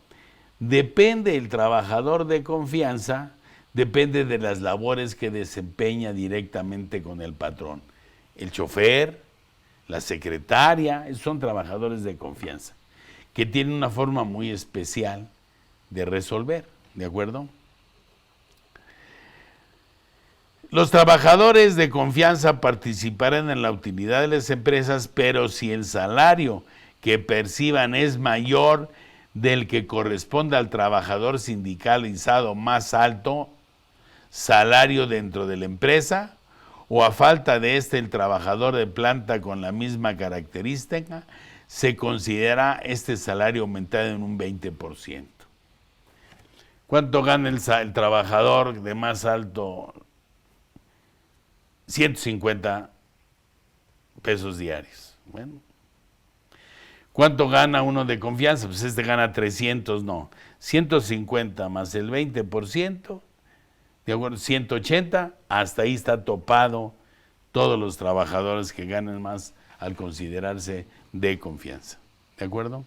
A: Depende el trabajador de confianza, depende de las labores que desempeña directamente con el patrón. El chofer, la secretaria, son trabajadores de confianza, que tienen una forma muy especial de resolver, ¿de acuerdo? Los trabajadores de confianza participarán en la utilidad de las empresas, pero si el salario que perciban es mayor del que corresponde al trabajador sindicalizado más alto salario dentro de la empresa, o a falta de el trabajador de planta con la misma característica, se considera este salario aumentado en un 20%. ¿Cuánto gana el trabajador de más alto? 150 pesos diarios. Bueno. ¿Cuánto gana uno de confianza? Pues gana 300, no. 150 más el 20%, de acuerdo, 180, hasta ahí está topado todos los trabajadores que ganan más al considerarse de confianza. ¿De acuerdo?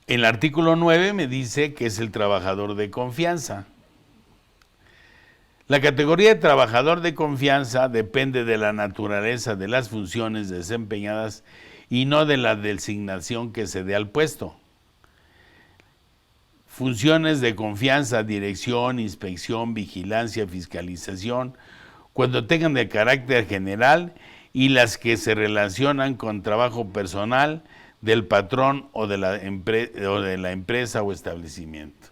A: El artículo 9 me dice que es el trabajador de confianza. La categoría de trabajador de confianza depende de la naturaleza de las funciones desempeñadas y no de la designación que se dé al puesto. Funciones de confianza, dirección, inspección, vigilancia, fiscalización, cuando tengan de carácter general, y las que se relacionan con trabajo personal del patrón o de la empresa o establecimiento.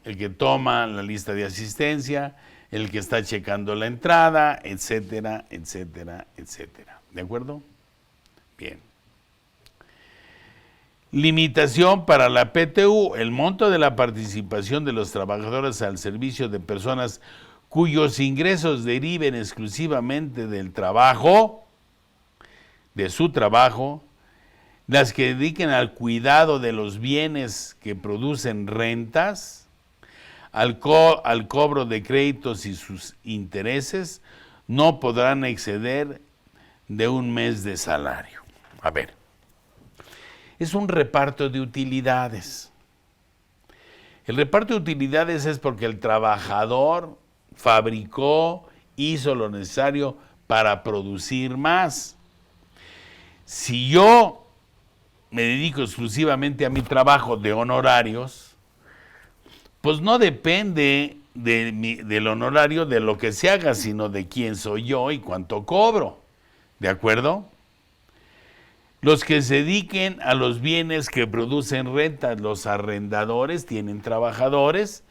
A: El que toma la lista de asistencia, el que está checando la entrada, etcétera, etcétera, etcétera. ¿De acuerdo? Bien. Limitación para la PTU. El monto de la participación de los trabajadores al servicio de personas cuyos ingresos deriven exclusivamente del trabajo, de su trabajo, las que dediquen al cuidado de los bienes que producen rentas, al cobro de créditos y sus intereses, no podrán exceder de un mes de salario. A ver, es un reparto de utilidades. El reparto de utilidades es porque el trabajador fabricó, hizo lo necesario para producir más. Si yo me dedico exclusivamente a mi trabajo de honorarios, pues no depende del honorario de lo que se haga, sino de quién soy yo y cuánto cobro. ¿De acuerdo? Los que se dediquen a los bienes que producen rentas, los arrendadores tienen trabajadores,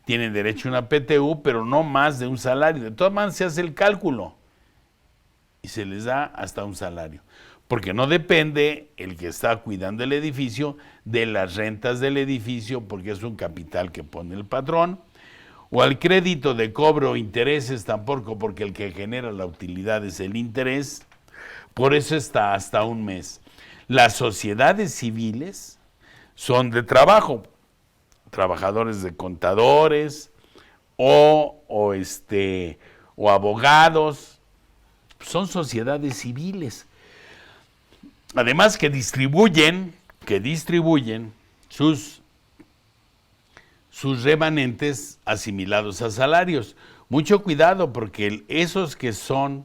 A: tienen derecho a una PTU, pero no más de un salario. De todas maneras se hace el cálculo y se les da hasta un salario. Porque no depende el que está cuidando el edificio de las rentas del edificio, porque es un capital que pone el patrón, o al crédito de cobro o intereses tampoco, porque el que genera la utilidad es el interés. Por eso está hasta un mes. Las sociedades civiles son de trabajo, trabajadores de contadores o abogados, son sociedades civiles. Además que distribuyen sus remanentes asimilados a salarios. Mucho cuidado, porque esos que son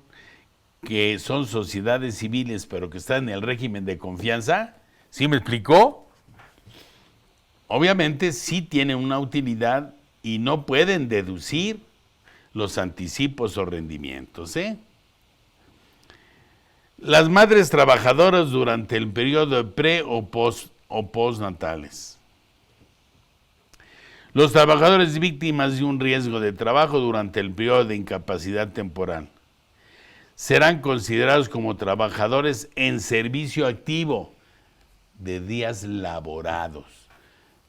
A: sociedades civiles, pero que están en el régimen de confianza, ¿sí me explicó? Obviamente sí tienen una utilidad y no pueden deducir los anticipos o rendimientos, ¿eh? Las madres trabajadoras durante el periodo pre o postnatales. Los trabajadores víctimas de un riesgo de trabajo durante el periodo de incapacidad temporal serán considerados como trabajadores en servicio activo de días laborados,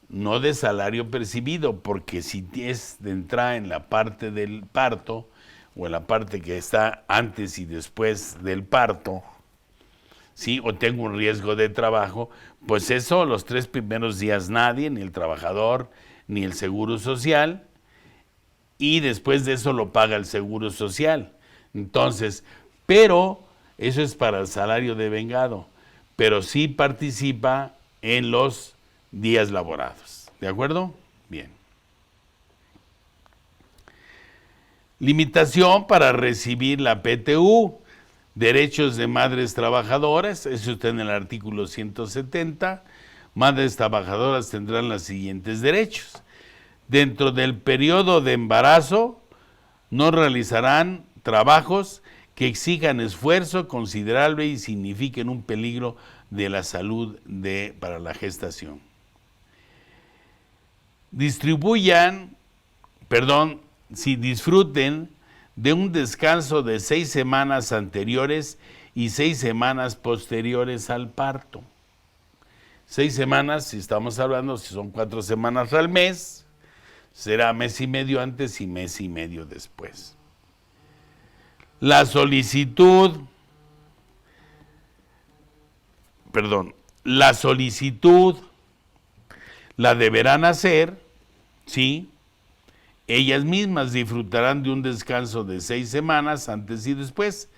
A: no de salario percibido, porque si es de entrada en la parte del parto o en la parte que está antes y después del parto, ¿sí? O tengo un riesgo de trabajo, pues eso los 3 primeros días nadie, ni el trabajador, ni el Seguro Social, y después de eso lo paga el Seguro Social. Entonces, pero eso es para el salario de vengado, pero sí participa en los días laborados. ¿De acuerdo? Bien. Limitación para recibir la PTU. Derechos de madres trabajadoras, eso está en el artículo 170. Madres trabajadoras tendrán los siguientes derechos. Dentro del periodo de embarazo, no realizarán trabajos que exijan esfuerzo considerable y signifiquen un peligro de la salud para la gestación. Disfruten de un descanso de 6 semanas anteriores y 6 semanas posteriores al parto. 6 semanas, si estamos hablando, si son 4 semanas al mes, será mes y medio antes y mes y medio después. La solicitud la deberán hacer, ¿sí? Ellas mismas disfrutarán de un descanso de 6 semanas antes y después,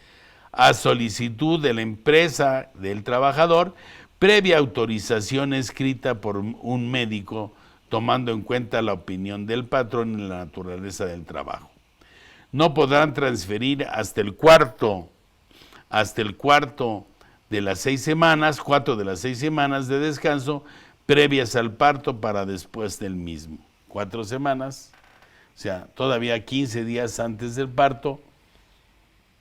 A: a solicitud de la empresa del trabajador, previa autorización escrita por un médico, tomando en cuenta la opinión del patrón y la naturaleza del trabajo. No podrán transferir hasta el cuarto de las 6 semanas, 4 de las 6 semanas de descanso previas al parto para después del mismo. 4 semanas, o sea, todavía 15 días antes del parto,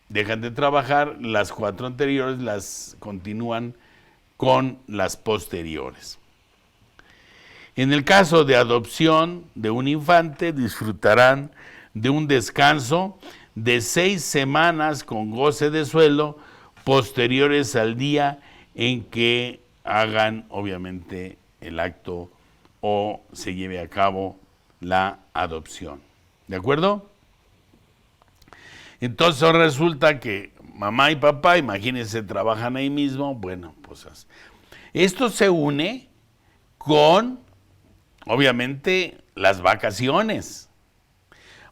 A: dejan de trabajar, las 4 anteriores las continúan con las posteriores. En el caso de adopción de un infante, disfrutarán de un descanso de 6 semanas con goce de sueldo posteriores al día en que hagan, obviamente, el acto o se lleve a cabo la adopción. ¿De acuerdo? Entonces resulta que mamá y papá, imagínense, trabajan ahí mismo. Bueno, pues esto se une con, obviamente, las vacaciones.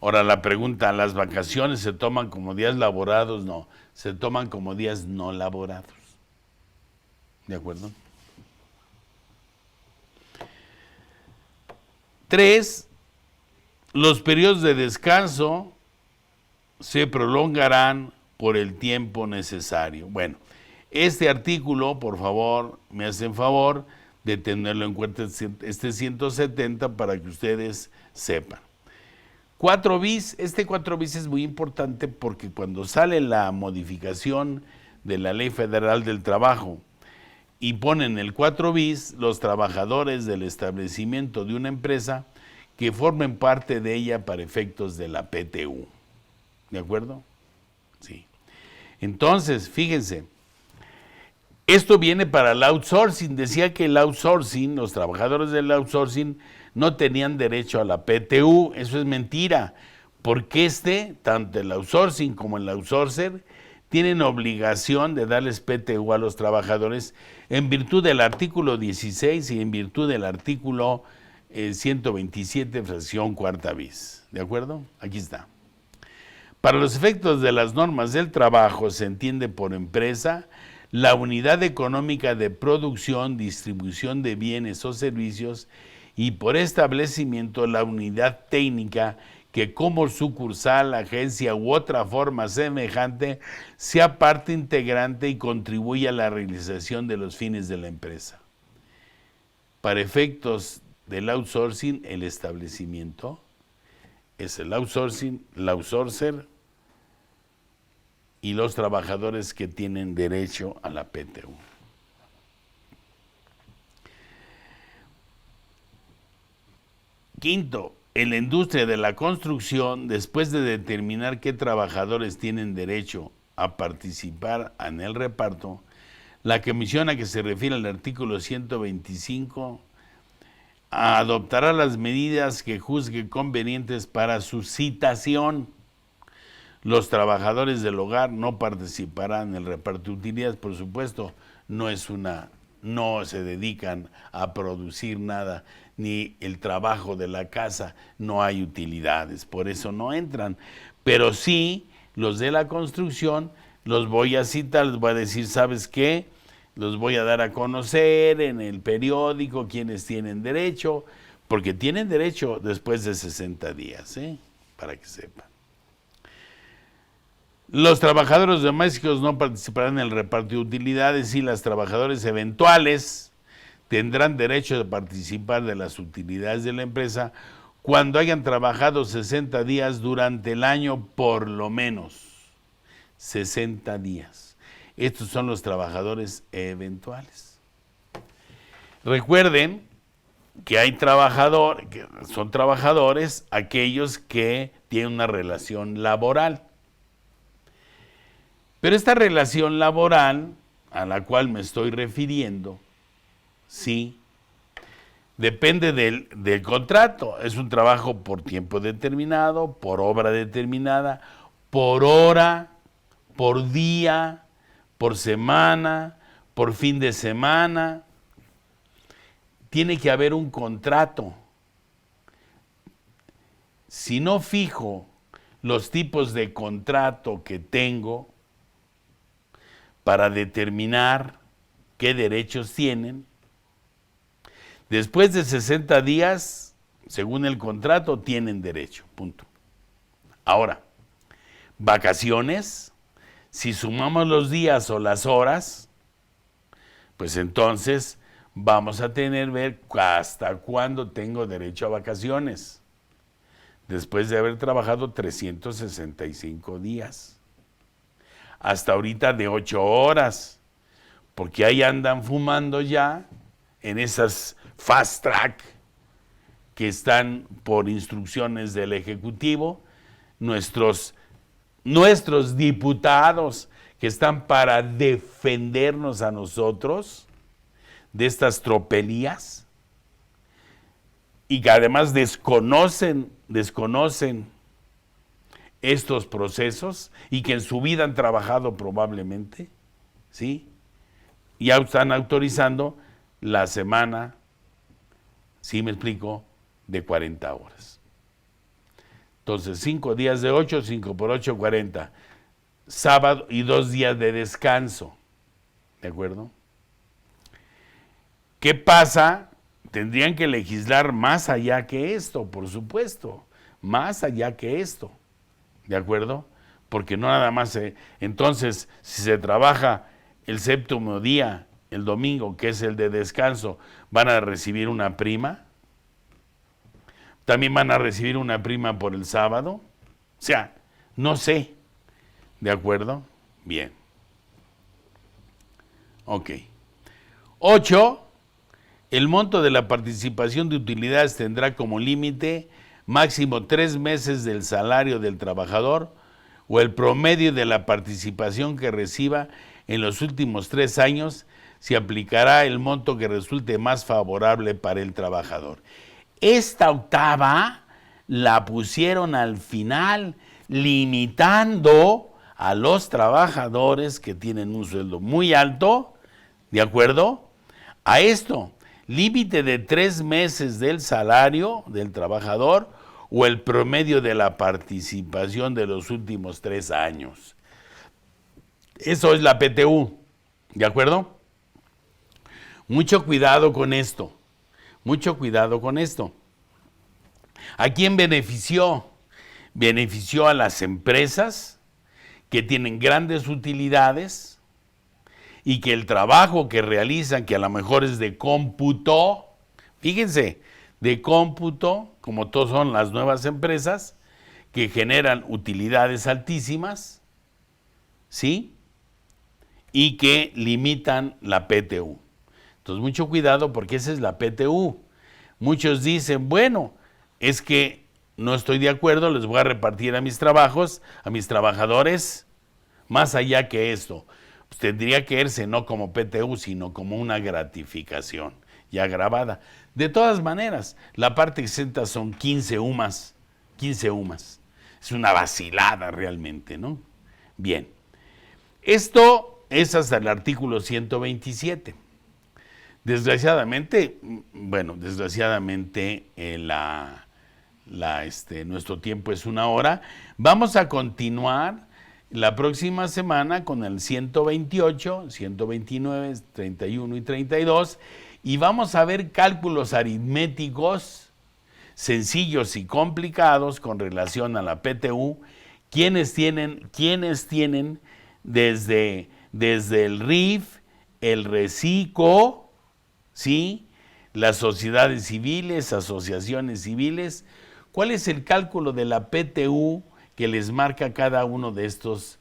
A: Ahora la pregunta, ¿las vacaciones se toman como días laborados? No, se toman como días no laborados. ¿De acuerdo? 3, los periodos de descanso se prolongarán por el tiempo necesario. Bueno, este artículo, por favor, me hacen favor de tenerlo en cuenta, este 170, para que ustedes sepan. 4 bis, este 4 bis es muy importante porque cuando sale la modificación de la Ley Federal del Trabajo y ponen el 4 bis, los trabajadores del establecimiento de una empresa que formen parte de ella para efectos de la PTU. ¿De acuerdo? Sí. Entonces, fíjense, esto viene para el outsourcing. Decía que el outsourcing, los trabajadores del outsourcing no tenían derecho a la PTU. Eso es mentira, porque tanto el outsourcing como el outsourcer, tienen obligación de darles PTU a los trabajadores en virtud del artículo 16 y en virtud del artículo 127, fracción cuarta bis. ¿De acuerdo? Aquí está. Para los efectos de las normas del trabajo se entiende por empresa la unidad económica de producción, distribución de bienes o servicios, y por establecimiento la unidad técnica que como sucursal, agencia u otra forma semejante sea parte integrante y contribuya a la realización de los fines de la empresa. Para efectos del outsourcing, el establecimiento es el outsourcing, el outsourcer y los trabajadores que tienen derecho a la PTU. Quinto, en la industria de la construcción, después de determinar qué trabajadores tienen derecho a participar en el reparto, la comisión a que se refiere el artículo 125 adoptará las medidas que juzgue convenientes para su citación. Los trabajadores del hogar no participarán en el reparto de utilidades, por supuesto, no se dedican a producir nada, ni el trabajo de la casa, no hay utilidades, por eso no entran. Pero sí, los de la construcción, los voy a citar, les voy a decir, ¿sabes qué? Los voy a dar a conocer en el periódico quienes tienen derecho, porque tienen derecho después de 60 días, para que sepan. Los trabajadores domésticos no participarán en el reparto de utilidades y los trabajadores eventuales tendrán derecho de participar de las utilidades de la empresa cuando hayan trabajado 60 días durante el año, por lo menos 60 días. Estos son los trabajadores eventuales. Recuerden que son trabajadores aquellos que tienen una relación laboral. Pero esta relación laboral a la cual me estoy refiriendo, sí, depende del contrato. Es un trabajo por tiempo determinado, por obra determinada, por hora, por día, por semana, por fin de semana. Tiene que haber un contrato. Si no fijo los tipos de contrato que tengo para determinar qué derechos tienen, después de 60 días, según el contrato, tienen derecho, punto. Ahora, vacaciones, si sumamos los días o las horas, pues entonces vamos a ver hasta cuándo tengo derecho a vacaciones, después de haber trabajado 365 días. Hasta ahorita de 8 horas, porque ahí andan fumando ya en esas fast track que están por instrucciones del Ejecutivo, nuestros diputados que están para defendernos a nosotros de estas tropelías y que además desconocen estos procesos y que en su vida han trabajado probablemente, ¿sí? Ya están autorizando la semana, ¿sí me explico?, de 40 horas. Entonces, 5 días de 8, 5 por 8, 40. Sábado y 2 días de descanso, ¿de acuerdo? ¿Qué pasa tendrían que legislar más allá que esto, por supuesto, más allá que esto, ¿de acuerdo? Porque no nada más, entonces, si se trabaja el séptimo día, el domingo, que es el de descanso, ¿van a recibir una prima? ¿También van a recibir una prima por el sábado? O sea, no sé, ¿de acuerdo? Bien. Ok. 8. El monto de la participación de utilidades tendrá como límite máximo 3 meses del salario del trabajador o el promedio de la participación que reciba en los últimos 3 años. Se aplicará el monto que resulte más favorable para el trabajador. Esta octava la pusieron al final, limitando a los trabajadores que tienen un sueldo muy alto, ¿de acuerdo? A esto, límite de 3 meses del salario del trabajador o el promedio de la participación de los últimos 3 años. Eso es la PTU, ¿de acuerdo? Mucho cuidado con esto, mucho cuidado con esto. ¿A quién benefició? Benefició a las empresas que tienen grandes utilidades y que el trabajo que realizan, que a lo mejor es de cómputo, fíjense, de cómputo, como todos son las nuevas empresas, que generan utilidades altísimas, ¿sí? Y que limitan la PTU. Entonces, mucho cuidado porque esa es la PTU. Muchos dicen, bueno, es que no estoy de acuerdo, les voy a repartir a mis trabajadores, más allá que esto. Pues tendría que irse no como PTU, sino como una gratificación ya grabada. De todas maneras, la parte exenta son 15 UMAS. 15 UMAS. Es una vacilada realmente, ¿no? Bien. Esto es hasta el artículo 127. Desgraciadamente, nuestro tiempo es 1 hora. Vamos a continuar la próxima semana con el 128, 129, 31 y 32 y vamos a ver cálculos aritméticos sencillos y complicados con relación a la PTU, quienes tienen desde el RIF, el RECICO, ¿sí? Las sociedades civiles, asociaciones civiles. ¿Cuál es el cálculo de la PTU que les marca cada uno de estos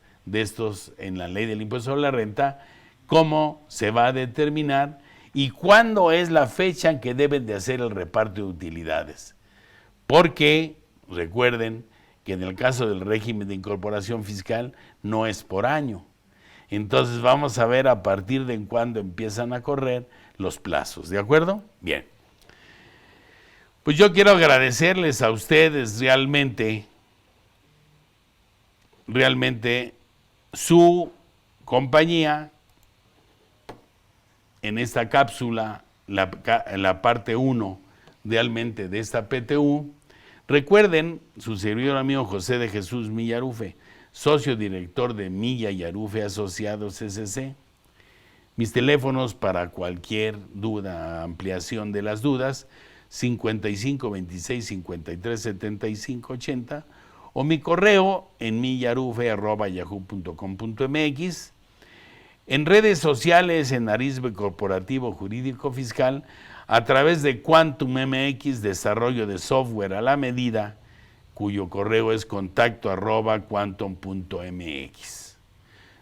A: en la ley del impuesto sobre la renta? ¿Cómo se va a determinar? ¿Y cuándo es la fecha en que deben de hacer el reparto de utilidades? Porque recuerden que en el caso del régimen de incorporación fiscal no es por año. Entonces vamos a ver a partir de cuándo empiezan a correr los plazos, ¿de acuerdo? Bien. Pues yo quiero agradecerles a ustedes realmente su compañía en esta cápsula, la parte 1 realmente de esta PTU. Recuerden, su servidor amigo José de Jesús Millarufe, socio director de Milla y Arufe Asociados SC. Mis teléfonos para cualquier duda, ampliación de las dudas, 55 26 53 75 80 o mi correo en millarufe@yahoo.com.mx. En redes sociales, en Arisbe Corporativo Jurídico Fiscal, a través de Quantum MX, desarrollo de software a la medida, cuyo correo es contacto@quantum.mx.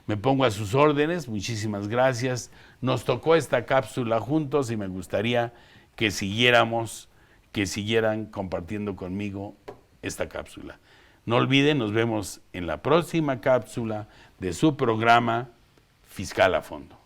A: Me pongo a sus órdenes, muchísimas gracias. Nos tocó esta cápsula juntos y me gustaría que siguieran compartiendo conmigo esta cápsula. No olviden, nos vemos en la próxima cápsula de su programa Fiscal a Fondo.